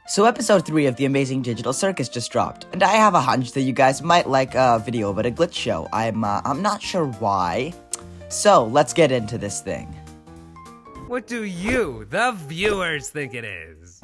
So episode 3 of The Amazing Digital Circus just dropped, and I have a hunch that you guys might like a video about a glitch show. I'm not sure why. So, let's get into this thing. What do you, the viewers, think it is?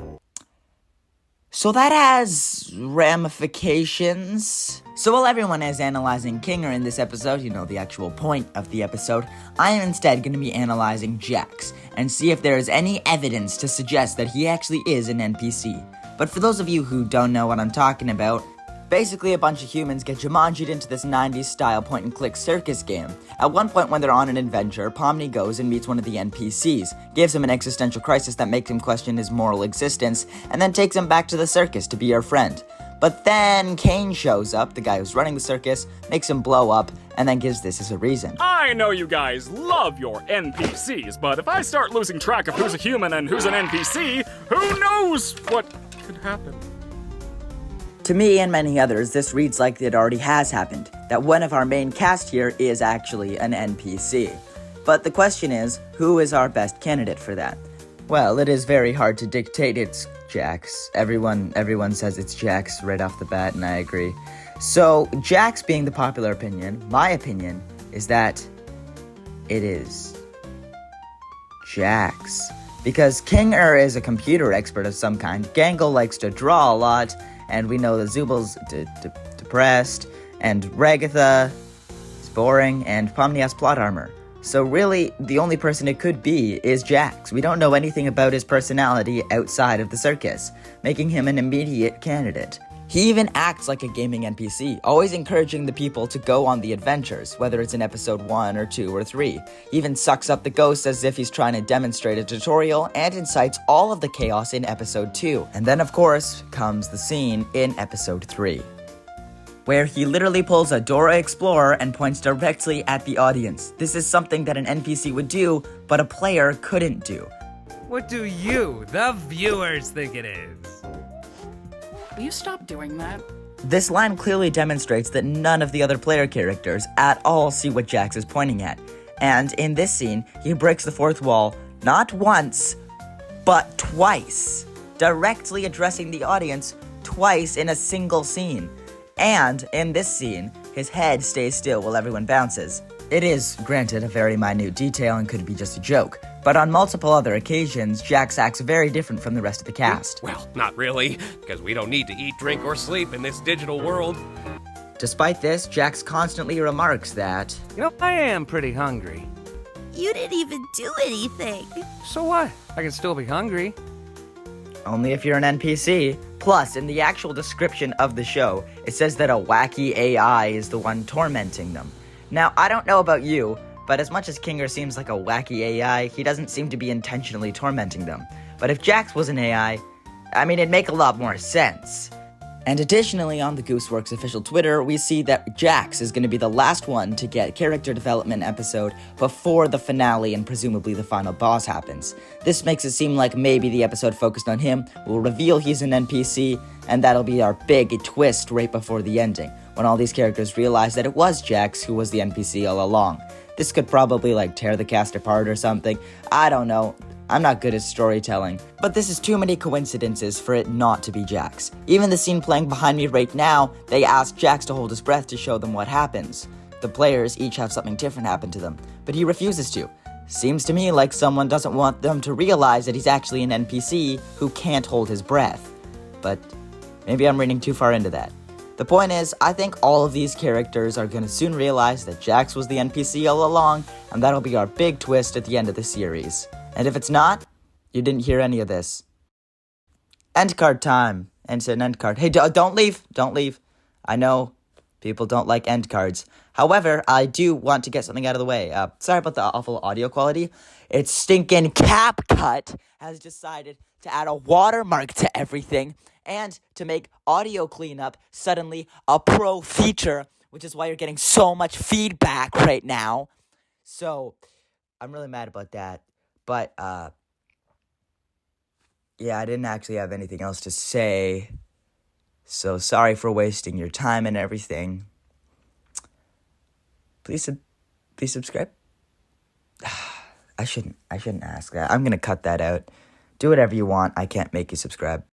So that has ramifications. So while everyone is analyzing Kinger in this episode, you know, the actual point of the episode, I am instead going to be analyzing Jaxs and see if there is any evidence to suggest that he actually is an NPC. But for those of you who don't know what I'm talking about, basically a bunch of humans get Jumanji'd into this 90s style point-and-click circus game. At one point when they're on an adventure, Pomni goes and meets one of the NPCs, gives him an existential crisis that makes him question his moral existence, and then takes him back to the circus to be her friend. But then Kane shows up, the guy who's running the circus, makes him blow up, and then gives this as a reason. I know you guys love your NPCs, but if I start losing track of who's a human and who's an NPC, who knows what could happen? To me and many others, this reads like it already has happened, that one of our main cast here is actually an NPC. But the question is, who is our best candidate for that? Well, it is very hard to dictate it's Jaxs. Everyone says it's Jaxs right off the bat, and I agree. So, Jaxs being the popular opinion, my opinion is that it is Jaxs. Because Kinger is a computer expert of some kind, Gangle likes to draw a lot, and we know that Zubal's depressed, and Ragatha is boring, and Pomni has plot armor. So really, the only person it could be is Jaxs. We don't know anything about his personality outside of the circus, making him an immediate candidate. He even acts like a gaming NPC, always encouraging the people to go on the adventures, whether it's in episode 1 or 2 or 3. He even sucks up the ghosts as if he's trying to demonstrate a tutorial, and incites all of the chaos in episode 2. And then of course, comes the scene in episode 3, where he literally pulls a Dora Explorer and points directly at the audience. This is something that an NPC would do, but a player couldn't do. What do you, the viewers, think it is? Will you stop doing that? This line clearly demonstrates that none of the other player characters at all see what Jaxs is pointing at. And in this scene, he breaks the fourth wall not once, but twice, directly addressing the audience twice in a single scene. And in this scene, his head stays still while everyone bounces. It is, granted, a very minute detail and could be just a joke, but on multiple other occasions, Jaxs acts very different from the rest of the cast. Well, not really, because we don't need to eat, drink, or sleep in this digital world. Despite this, Jaxs constantly remarks that, You know, I am pretty hungry. You didn't even do anything. So what? I can still be hungry. only if you're an NPC. Plus, in the actual description of the show, it says that a wacky AI is the one tormenting them. Now, I don't know about you, but as much as Kinger seems like a wacky AI, he doesn't seem to be intentionally tormenting them. But if Jaxs was an AI, it'd make a lot more sense. And additionally, on the Gooseworks official Twitter, we see that Jaxs is going to be the last one to get character development episode before the finale and presumably the final boss happens. This makes it seem like maybe the episode focused on him will reveal he's an NPC, and that'll be our big twist right before the ending, when all these characters realize that it was Jaxs who was the NPC all along. This could probably tear the cast apart or something. I don't know. I'm not good at storytelling, but this is too many coincidences for it not to be Jaxs. Even the scene playing behind me right now, they ask Jaxs to hold his breath to show them what happens. The players each have something different happen to them, but he refuses to. Seems to me like someone doesn't want them to realize that he's actually an NPC who can't hold his breath. But maybe I'm reading too far into that. The point is, I think all of these characters are going to soon realize that Jaxs was the NPC all along, and that'll be our big twist at the end of the series. And if it's not, you didn't hear any of this. End card time. And it's an end card. Hey, don't leave. Don't leave. I know people don't like end cards. However, I do want to get something out of the way. Sorry about the awful audio quality. It's stinking CapCut has decided to add a watermark to everything and to make audio cleanup suddenly a pro feature, which is why you're getting so much feedback right now. So, I'm really mad about that. But, yeah, I didn't actually have anything else to say. So, sorry for wasting your time and everything. Please subscribe. I shouldn't ask that. I'm gonna cut that out. Do whatever you want. I can't make you subscribe.